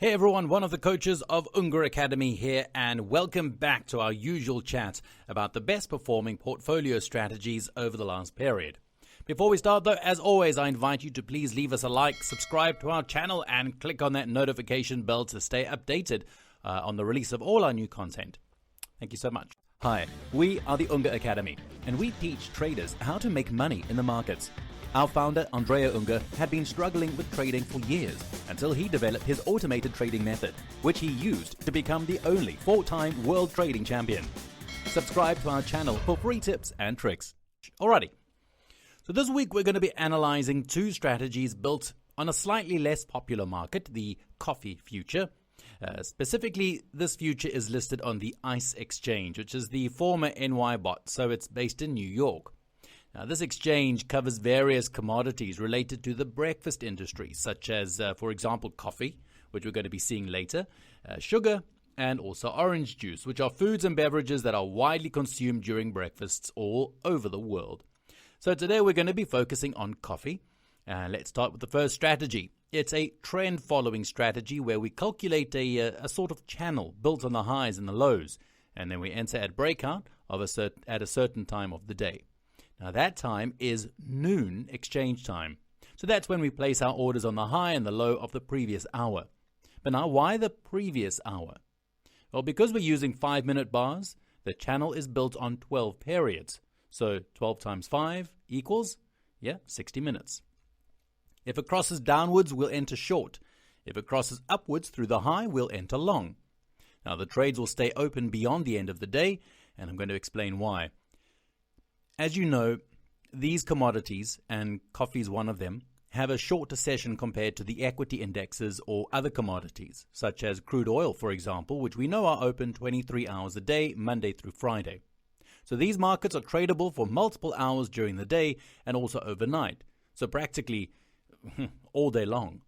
Hey everyone, one of the coaches of Unga Academy here, and welcome back to our usual chat about the best performing portfolio strategies over the last period. Before we start though, as always, I invite you to please leave us a like, subscribe to our channel, and click on that notification bell to stay updated on the release of all our new content. Thank you so much. Hi, we are the Unga Academy, and we teach traders how to make money in the markets. Our founder, Andrea Unga, had been struggling with trading for years until he developed his automated trading method, which he used to become the only 4-time world trading champion. Subscribe to our channel for free tips and tricks. Alrighty, so this week we're going to be analyzing two strategies built on a slightly less popular market, the coffee future. Specifically, this future is listed on the ICE exchange, which is the former NYBOT, so it's based in New York. Now, this exchange covers various commodities related to the breakfast industry, such as, for example, coffee, which we're going to be seeing later, sugar, and also orange juice, which are foods and beverages that are widely consumed during breakfasts all over the world. So today we're going to be focusing on coffee. Let's start with the first strategy. It's a trend-following strategy where we calculate a sort of channel built on the highs and the lows, and then we enter at breakout at a certain time of the day. Now that time is noon exchange time. So that's when we place our orders on the high and the low of the previous hour. But now why the previous hour? Well, because we're using 5-minute bars, the channel is built on 12 periods. So 12 times 5 equals, 60 minutes. If it crosses downwards, we'll enter short. If it crosses upwards through the high, we'll enter long. Now the trades will stay open beyond the end of the day, and I'm going to explain why. As you know, these commodities, and coffee is one of them, have a shorter session compared to the equity indexes or other commodities, such as crude oil, for example, which we know are open 23 hours a day, Monday through Friday. So these markets are tradable for multiple hours during the day and also overnight, so practically all day long.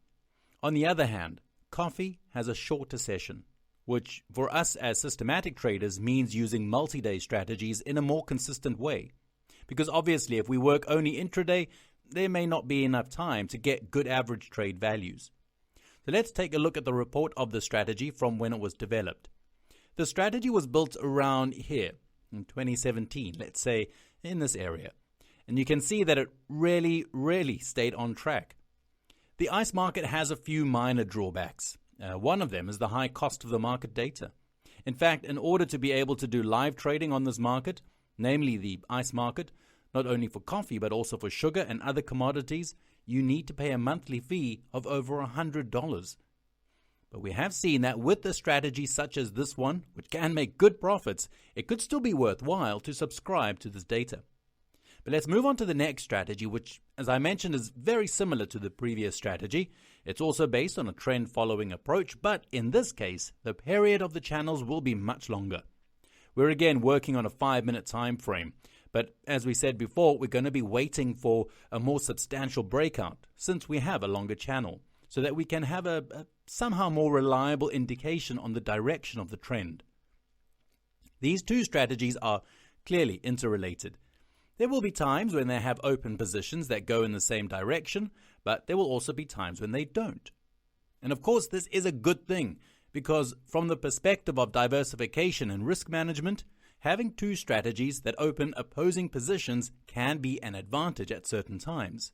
On the other hand, coffee has a shorter session, which for us as systematic traders means using multi-day strategies in a more consistent way. Because obviously, if we work only intraday, there may not be enough time to get good average trade values. So let's take a look at the report of the strategy from when it was developed. The strategy was built around here in 2017, let's say in this area. And you can see that it really stayed on track. The ICE market has a few minor drawbacks. One of them is the high cost of the market data. In fact, in order to be able to do live trading on this market, namely the ICE market, not only for coffee but also for sugar and other commodities, you need to pay a monthly fee of over $100. But we have seen that with a strategy such as this one, which can make good profits, it could still be worthwhile to subscribe to this data. But let's move on to the next strategy, which, as I mentioned, is very similar to the previous strategy. It's also based on a trend-following approach, but in this case, the period of the channels will be much longer. We're again working on a 5-minute time frame, but as we said before, we're going to be waiting for a more substantial breakout since we have a longer channel, so that we can have a somehow more reliable indication on the direction of the trend. These two strategies are clearly interrelated. There will be times when they have open positions that go in the same direction, but there will also be times when they don't. And of course, this is a good thing, because from the perspective of diversification and risk management, having two strategies that open opposing positions can be an advantage at certain times.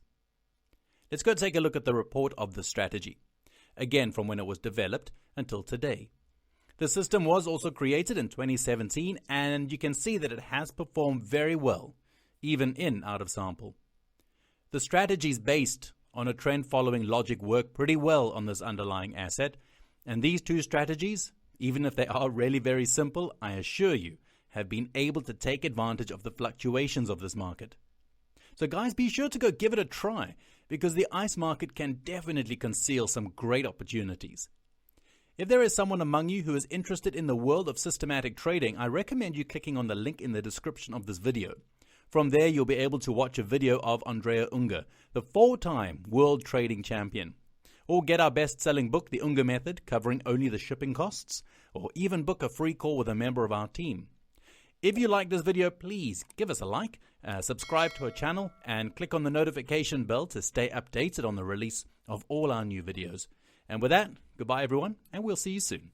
Let's go take a look at the report of the strategy, again from when it was developed until today. The system was also created in 2017, and you can see that it has performed very well, even in out of sample. The strategies based on a trend-following logic work pretty well on this underlying asset, and these two strategies, even if they are really very simple, I assure you, have been able to take advantage of the fluctuations of this market. So guys, be sure to go give it a try, because the ICE market can definitely conceal some great opportunities. If there is someone among you who is interested in the world of systematic trading, I recommend you clicking on the link in the description of this video. From there, you'll be able to watch a video of Andrea Unga, the 4-time world trading champion. Or get our best-selling book, The Unga Method, covering only the shipping costs, or even book a free call with a member of our team. If you like this video, please give us a like, subscribe to our channel, and click on the notification bell to stay updated on the release of all our new videos. And with that, goodbye everyone, and we'll see you soon.